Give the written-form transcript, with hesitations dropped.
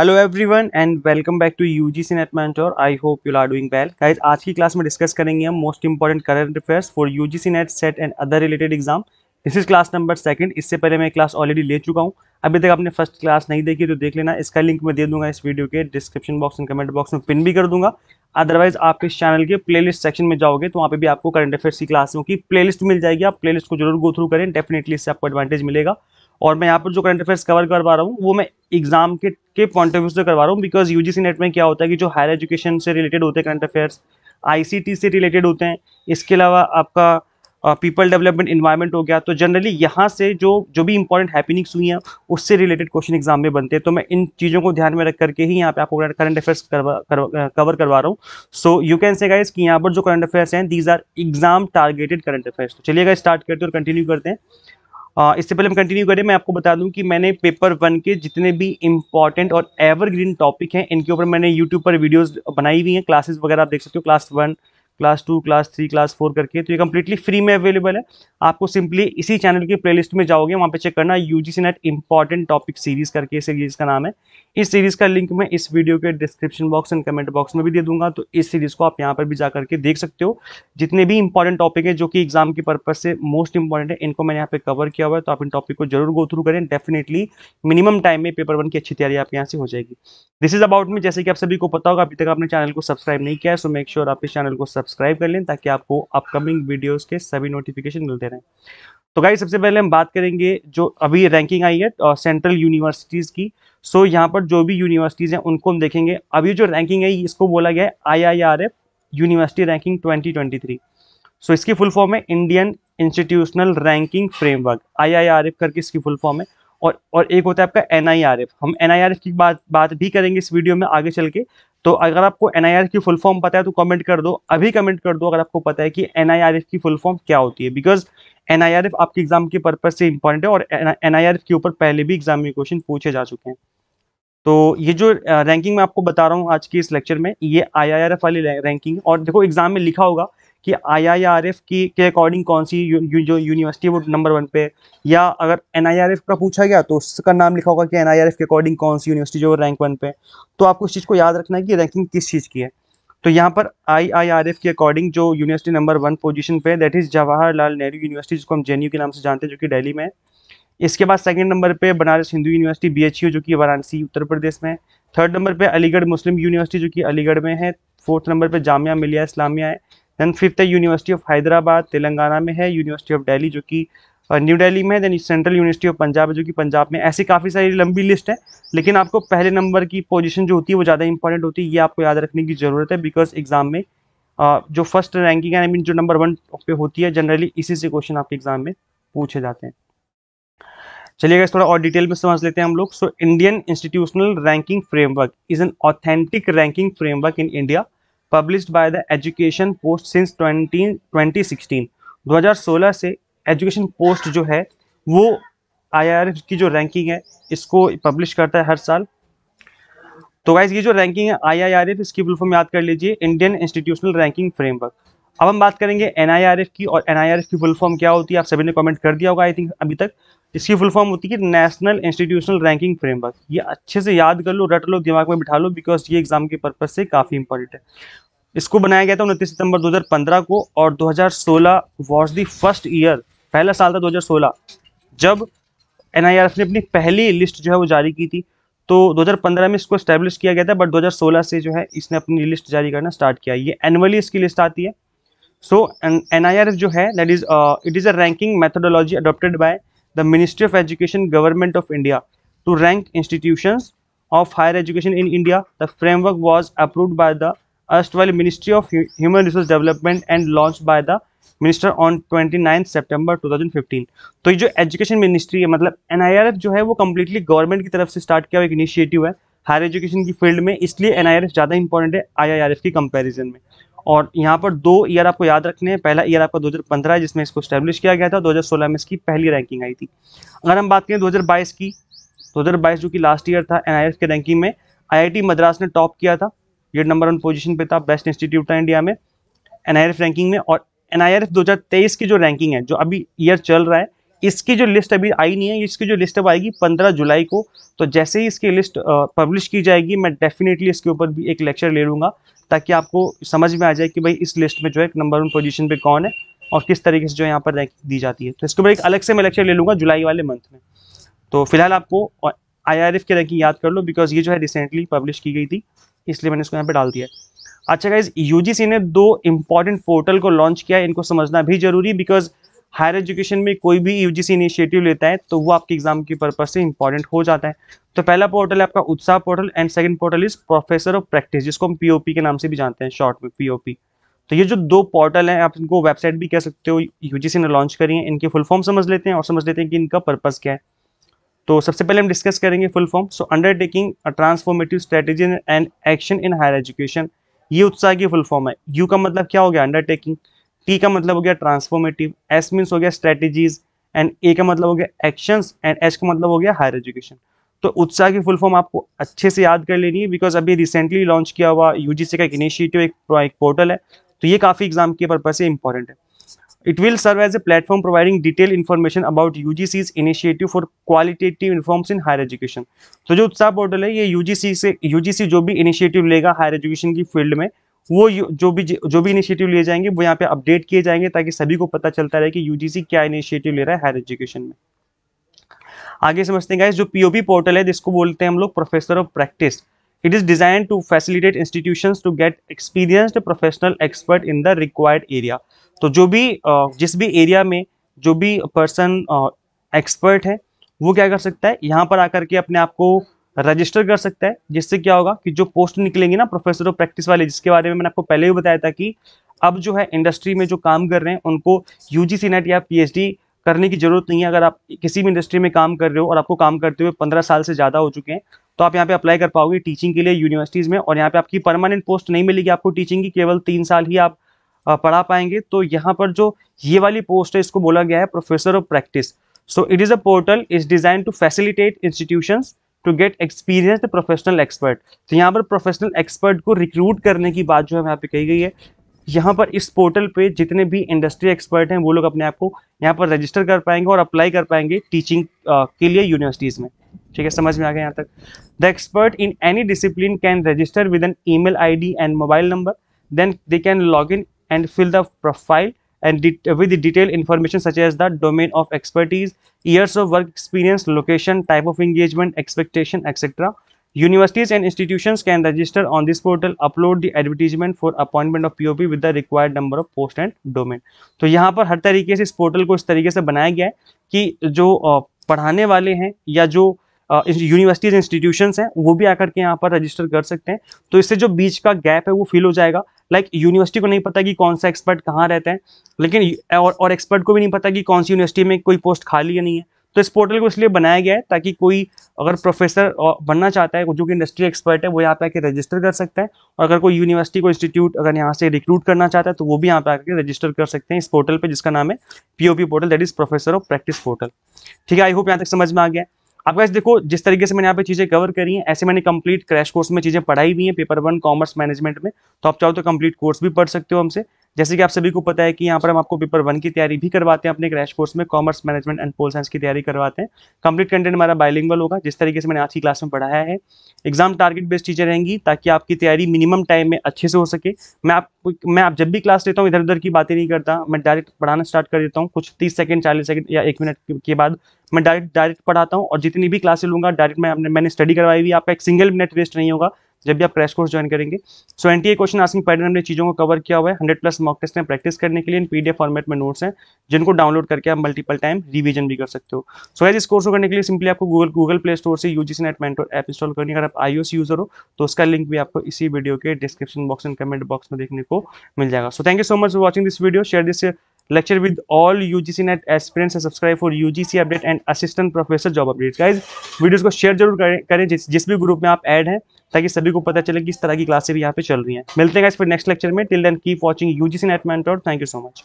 Hello everyone and welcome back to UGC NET mentor. I hope you are doing well guys. आज की class में discuss करेंगे हम most important current affairs for UGC NET SET and other related exam. This is class number second. इससे पहले मैं class already ले चुका हूं। अभी तक आपने फर्स्ट क्लास नहीं देखी तो देख लेना। इसका लिंक मैं दे दूंगा इस वीडियो के description box and comment box में पिन भी कर दूंगा। अदरवाइज आप इस चैनल के प्लेलिस्ट सेक्शन में जाओगे तो वहाँ पे भी आपको करंट अफेयर्स की क्लासों की प्लेलिस्ट मिल जाएगी। आप प्लेलिस्ट को जरूर गो थ्रू करें, डेफिनेटली इससे आपको एडवांटेज मिलेगा। और मैं यहाँ पर जो करंट अफेयर्स कवर करवा रहा हूँ वो मैं एग्जाम के पॉइंट ऑफ व्यू से करवा रहा हूँ, बिकॉज यूजीसी नेट में क्या होता है कि जो हायर एजुकेशन से रिलेटेड होते हैं करंट अफेयर्स, आईसीटी से रिलेटेड होते हैं, इसके अलावा आपका पीपल डेवलपमेंट इन्वायरमेंट हो गया, तो जनरली यहाँ से जो भी इंपॉर्टेंट हैपनिंग्स हुई हैं उससे रिलेटेड क्वेश्चन एग्जाम में बनते हैं। तो मैं इन चीज़ों को ध्यान में रख करके ही यहाँ पे आपको करंट अफेयर्स कवर करवा रहा हूँ। So you can say guys कि यहाँ पर जो करंट अफेयर्स हैं these are exam targeted current affairs. तो चलिएगा स्टार्ट करते हैं और कंटिन्यू करते हैं। इससे पहले हम कंटिन्यू करें, मैं आपको बता दूं कि मैंने पेपर 1 के जितने भी इंपॉर्टेंट और एवरग्रीन टॉपिक हैं इनके ऊपर मैंने यूट्यूब पर वीडियोस बनाई हुई हैं। क्लासेस वगैरह आप देख सकते हो, क्लास 1, क्लास 2, क्लास 3, क्लास 4 करके। तो ये कंप्लीटली फ्री में अवेलेबल है। आपको सिंपली इसी चैनल की प्लेलिस्ट में जाओगे, वहाँ पे चेक करना UGC net important topic series करके सीरीज का नाम है। इस सीरीज का लिंक मैं इस वीडियो के description box and comment box में भी दे दूंगा। तो इस सीरीज को आप यहाँ पर भी जा करके देख सकते हो। जितने भी इंपॉर्टेंट टॉपिक है जो कि एग्जाम के पर्पज से मोस्ट इंपॉर्टेंट है, इनको मैंने यहाँ पे कवर किया हुआ है। तो आप इन टॉपिक को जरूर गो थ्रू करें, डेफिनेटली मिनिमम टाइम में पेपर 1 की अच्छी तैयारी आपके यहाँ से हो जाएगी। This is about me. जैसे कि आप सभी को पता होगा, अभी तक आपने चैनल को सब्सक्राइब नहीं किया है, सो मेक श्योर आप इस चैनल को सब्सक्राइब कर लें ताकि आपको अपकमिंग वीडियोस के सभी नोटिफिकेशन मिलते रहें। तो गाइस सबसे पहले हम बात करेंगे जो अभी रैंकिंग आई है सेंट्रल यूनिवर्सिटीज की। सो यहाँ पर जो भी यूनिवर्सिटीज हैं उनको हम देखेंगे। अभी जो रैंकिंग है इसको बोला गया है IIRF यूनिवर्सिटी रैंकिंग 2023। सो इसकी फुल फॉर्म है Indian institutional ranking framework, IIRF करके इसकी फुल फॉर्म है। और एक होता है आपका NIRF। हम NIRF की बात भी करेंगे इस वीडियो में आगे चल के। तो अगर आपको NIRF की फुल फॉर्म पता है तो कमेंट कर दो, अभी कमेंट कर दो अगर आपको पता है कि NIRF की फुल फॉर्म क्या होती है, बिकॉज NIRF आपके एग्जाम के पर्पज से इंपॉर्टेंट है और NIRF के ऊपर पहले भी एग्जाम में क्वेश्चन पूछे जा चुके हैं। तो ये जो रैंकिंग मैं आपको बता रहा हूँ आज की इस लेक्चर में, ये IIRF वाली रैंकिंग है। और देखो एग्जाम में लिखा होगा कि IIRF की के अकॉर्डिंग कौन सी जो यूनिवर्सिटी है वो नंबर 1 पे है, या अगर NIRF का पूछा गया तो उसका नाम लिखा होगा कि NIRF के अकॉर्डिंग कौन सी यूनिवर्सिटी जो रैंक 1 पे है। तो आपको इस चीज़ को याद रखना है कि रैंकिंग किस चीज़ की है। तो यहाँ पर IIRF के अकॉर्डिंग जो यूनिवर्सिटी नंबर 1 पोजीशन पे है that is Jawaharlal Nehru university, जिसको हम JNU के नाम से जानते हैं, जो कि दिल्ली में है। इसके बाद सेकंड नंबर पे बनारस हिंदू यूनिवर्सिटी BHU जो कि वाराणसी उत्तर प्रदेश में है। थर्ड नंबर पे अलीगढ़ मुस्लिम यूनिवर्सिटी जो कि अलीगढ़ में है। फोर्थ नंबर पे जामिया मिलिया इस्लामिया है। देन फिफ्थ है यूनिवर्सिटी ऑफ हैदराबाद तेलंगाना में है। यूनिवर्सिटी ऑफ दिल्ली जो कि न्यू दिल्ली में है। Then central university of Punjab है जो कि पंजाब में। ऐसी काफ़ी सारी लंबी लिस्ट है, लेकिन आपको पहले नंबर की पोजीशन जो होती है वो ज़्यादा इंपॉर्टेंट होती है। ये आपको याद रखने की जरूरत है, बिकॉज एग्जाम में जो फर्स्ट रैंकिंग है, आई मीन जो नंबर 1 पे होती है, जनरली इसी से क्वेश्चन आपके एग्जाम में पूछे जाते हैं। चलिए गाइस थोड़ा और डिटेल में समझ लेते हैं हम लोग। So Indian institutional ranking framework is an authentic ranking framework in India published by the education post since 2016। 2016 से एजुकेशन पोस्ट जो है वो IIRF की जो रैंकिंग है इसको पब्लिश करता है हर साल। तो गाइस ये जो रैंकिंग है IIRF, इसकी फुल फॉर्म याद कर लीजिए, इंडियन इंस्टीट्यूशनल रैंकिंग फ्रेमवर्क। अब हम बात करेंगे NIRF की, और NIRF की फुल फॉर्म क्या होती है आप सभी ने कमेंट कर दिया होगा आई थिंक अभी तक। इसकी फुल फॉर्म होती है नेशनल इंस्टीट्यूशनल रैंकिंग फ्रेमवर्क। ये अच्छे से याद कर लो, रट लो, दिमाग में बिठा लो, बिकॉज ये एग्जाम के पर्पज से काफी इंपॉर्टेंट है। इसको बनाया गया था 29 सितंबर 2015 को, और 2016 वॉज द फर्स्ट ईयर, पहला साल था 2016 जब NIRF ने अपनी पहली लिस्ट जो है वो जारी की थी। तो 2015 में इसको स्टैब्लिश किया गया था, बट 2016 से जो है इसने अपनी लिस्ट जारी करना स्टार्ट किया। ये एनुअली इसकी लिस्ट आती है। सो NIRF जो है that is it is a ranking methodology adopted by the ministry of education government of India to rank institutions of higher education in India. The framework was approved by the erstwhile Ministry of Human Resource Development and launched by the Minister on 29 September 2015. तो ये जो education ministry है, मतलब NIRF जो है वो completely government की तरफ से स्टार्ट किया हुआ एक इनिशिएटिव है हायर एजुकेशन की फील्ड में, इसलिए NIRF ज़्यादा इंपॉर्टेंट है IIRF की कंपैरिजन में। और यहाँ पर 2 ईयर आपको याद रखने हैं। पहला ईयर आपका 2015 है जिसमें इसको स्टैब्लिश किया गया था, 2016 में इसकी पहली रैंकिंग आई थी। अगर हम बात करें 2022 की, 2022 जो कि लास्ट ईयर था, NIRF के रैंकिंग में IIT मद्रास ने टॉप किया था। ये नंबर 1 पोजीशन पे था, बेस्ट इंस्टीट्यूट था इंडिया में NIRF रैंकिंग में। और NIRF 2023 की जो रैंकिंग है, जो अभी ईयर चल रहा है, इसकी जो लिस्ट अभी आई नहीं है, इसकी जो लिस्ट अब आएगी 15 जुलाई को। तो जैसे ही इसकी लिस्ट पब्लिश की जाएगी, मैं डेफिनेटली इसके ऊपर भी एक लेक्चर ले लूँगा, ताकि आपको समझ में आ जाए कि भाई इस लिस्ट में जो है नंबर 1 पोजीशन पे कौन है और किस तरीके से जो यहाँ पर रैंक दी जाती है। तो इसके ऊपर एक अलग से मैं लेक्चर ले लूँगा जुलाई वाले मंथ में। तो फिलहाल आपको IRF की रैंकिंग याद कर लो, बिकॉज ये जो है रिसेंटली पब्लिश की गई थी, इसलिए मैंने इसको यहाँ पे डाल दिया है। अच्छा गाइज, यूजीसी ने 2 इंपॉर्टेंट पोर्टल को लॉन्च किया है, इनको समझना भी जरूरी, बिकॉज हायर एजुकेशन में कोई भी यूजीसी इनिशिएटिव लेता है तो वो आपके एग्जाम की पर्पज से इंपॉर्टेंट हो जाता है। तो पहला पोर्टल है आपका उत्साह portal and second portal is professor of practice, जिसको हम POP के नाम से भी जानते हैं, शॉर्ट में POP। तो ये जो 2 पोर्टल हैं, आप इनको वेबसाइट भी कह सकते हो, यूजीसी ने लॉन्च करी है। इनकी फुल फॉर्म समझ लेते हैं और समझ लेते हैं कि इनका पर्पज क्या है। तो सबसे पहले हम डिस्कस करेंगे full form. So undertaking a transformative strategy and action in higher education, ये उत्साह की फुल फॉर्म है। यू का मतलब क्या हो गया, अंडरटेकिंग, टी का मतलब हो गया ट्रांसफॉर्मेटिव, एस मीन्स हो गया स्ट्रेटेजीज, एंड ए का मतलब हो गया एक्शंस, एंड एच का मतलब हो गया हायर एजुकेशन। तो उत्साह की फुल फॉर्म आपको अच्छे से याद कर लेनी है, बिकॉज अभी रिसेंटली लॉन्च किया हुआ यूजीसी का एक इनिशिएटिव, एक पोर्टल है, तो ये काफी एग्जाम के पर्पज से इंपॉर्टेंट है। It will serve as a platform providing detailed information about UGC's initiative for qualitative reforms in higher education। तो जो उत्साह पोर्टल है, ये यूजीसी जो भी इनिशिएटिव लेगा हायर एजुकेशन की फील्ड में, वो जो भी इनिशिएटिव लिए जाएंगे वो यहाँ पे अपडेट किए जाएंगे, ताकि सभी को पता चलता रहे कि यूजीसी क्या इनिशिएटिव ले रहा है हायर एजुकेशन में। आगे समझते हैं गाइस, जो POP पोर्टल है, जिसको बोलते हैं हम लोग professor of practice, it is design to facilitate institutions to get experienced professional expert in the required area. तो जो भी जिस भी एरिया में जो भी पर्सन एक्सपर्ट है, वो क्या कर सकता है, यहाँ पर आकर के अपने आप को रजिस्टर कर सकता है, जिससे क्या होगा कि जो पोस्ट निकलेंगे ना प्रोफेसर ऑफ प्रैक्टिस वाले, जिसके बारे में मैंने आपको पहले भी बताया था कि अब जो है इंडस्ट्री में जो काम कर रहे हैं उनको यूजीसी नेट या PhD करने की जरूरत नहीं है। अगर आप किसी भी इंडस्ट्री में काम कर रहे हो और आपको काम करते हुए 15 साल से ज़्यादा हो चुके हैं, तो आप यहाँ पे अप्लाई कर पाओगे टीचिंग के लिए यूनिवर्सिटीज़ में, और यहाँ पे आपकी परमानेंट पोस्ट नहीं मिलेगी आपको टीचिंग की, केवल 3 साल ही आप पढ़ा पाएंगे। तो यहाँ पर जो ये वाली पोस्ट है, इसको बोला गया है professor of practice. So it is a portal is design to facilitate institutions to get experienced professional expert. तो यहाँ पर प्रोफेशनल एक्सपर्ट को रिक्रूट करने की बात जो है यहाँ पे कही गई है। यहाँ पर इस पोर्टल पे जितने भी इंडस्ट्री एक्सपर्ट हैं, वो लोग अपने आप को यहाँ पर रजिस्टर कर पाएंगे और अप्लाई कर पाएंगे टीचिंग के लिए यूनिवर्सिटीज़ में। ठीक है, समझ में आ गया यहाँ तक। The expert in any discipline can register with an email ID and mobile number, then they can log in and fill the profile and with the detailed information such as the domain of expertise, years of work experience, location, type of engagement, expectation, etc. Universities and institutions can register on this portal, upload the advertisement for appointment of POP with the required number of post and domain। तो यहाँ पर हर तरीके से इस portal को इस तरीके से बनाया गया है कि जो पढ़ाने वाले हैं या जो यूनिवर्सिटीज इंस्टीट्यूशंस हैं, वो भी आकर के यहाँ पर रजिस्टर कर सकते हैं। तो इससे जो बीच का गैप है वो फिल हो जाएगा। लाइक यूनिवर्सिटी को नहीं पता कि कौन सा एक्सपर्ट कहाँ रहता है, लेकिन और एक्सपर्ट को भी नहीं पता कि कौन सी यूनिवर्सिटी में कोई पोस्ट खाली है नहीं है। तो इस पोर्टल को इसलिए बनाया गया है ताकि कोई अगर प्रोफेसर बनना चाहता है, जो कि इंडस्ट्री एक्सपर्ट है, वो यहाँ पे आके रजिस्टर कर सकता है। और अगर कोई यूनिवर्सिटी को इंस्टीट्यूट अगर यहाँ से रिक्रूट करना चाहता है, तो वो भी यहाँ पे आकर रजिस्टर कर सकते हैं इस पोर्टल पे, जिसका नाम है POP portal, that is professor of practice portal. ठीक है, आई होप यहाँ तक समझ में आ गया है। अब गाइस देखो, जिस तरीके से मैंने यहाँ पे चीजें कवर करी हैं, ऐसे मैंने कंप्लीट क्रैश कोर्स में चीजें पढ़ाई हुई हैं पेपर 1 कॉमर्स मैनेजमेंट में। तो आप चाहो तो कंप्लीट कोर्स भी पढ़ सकते हो हमसे। जैसे कि आप सभी को पता है कि यहाँ पर हम आपको पेपर 1 की तैयारी भी करवाते हैं अपने क्रैश कोर्स में, commerce management and pol science की तैयारी करवाते हैं। कंप्लीट कंटेंट हमारा बाइलिंगुअल होगा, जिस तरीके से मैंने आज की क्लास में पढ़ाया है। एग्जाम टारगेट बेस्ड चीजें रहेंगी, ताकि आपकी तैयारी मिनिमम टाइम में अच्छे से हो सके। मैं आप जब भी क्लास लेता हूँ, इधर उधर की बातें नहीं करता, मैं डायरेक्ट पढ़ाना स्टार्ट कर देता हूँ। कुछ 30 सेकंड 40 सेकंड या 1 मिनट के बाद मैं डायरेक्ट पढ़ाता हूँ, और जितनी भी क्लासें लूंगा डायरेक्ट मैंने स्टडी करवाई हुई, आपका एक सिंगल मिनट वेस्ट नहीं होगा जब भी आप क्रैश कोर्स ज्वाइन करेंगे। सो NTA क्वेश्चन आस्किंग पैटर्न हमने चीज़ों को कवर किया हुआ है। 100+ मॉक टेस्ट में प्रैक्टिस करने के लिए PDF फॉर्मेट में नोट्स हैं, जिनको डाउनलोड करके आप मल्टीपल टाइम रिवीजन भी कर सकते हो। सो गाइस, इस कोर्स को करने के लिए सिंपली आपको गूगल प्ले स्टोर से UGC net mentor app install करनी है। अगर आप iOS यूजर हो तो उसका लिंक भी आपको इसी वीडियो के description box and comment box में देखने को मिल जाएगा। So thank you so much for watching this video, share this lecture with all UGC NET aspirants and subscribe for UGC update and assistant professor job updates। Guys videos को share जरूर करें जिस भी group में आप add हैं, ताकि सभी को पता चले कि इस तरह की क्लासें भी यहाँ पे चल रही हैं। मिलते हैं गाइज फिर नेक्स्ट लेक्चर में। Till then keep watching UGC NET mentor. Thank you so much.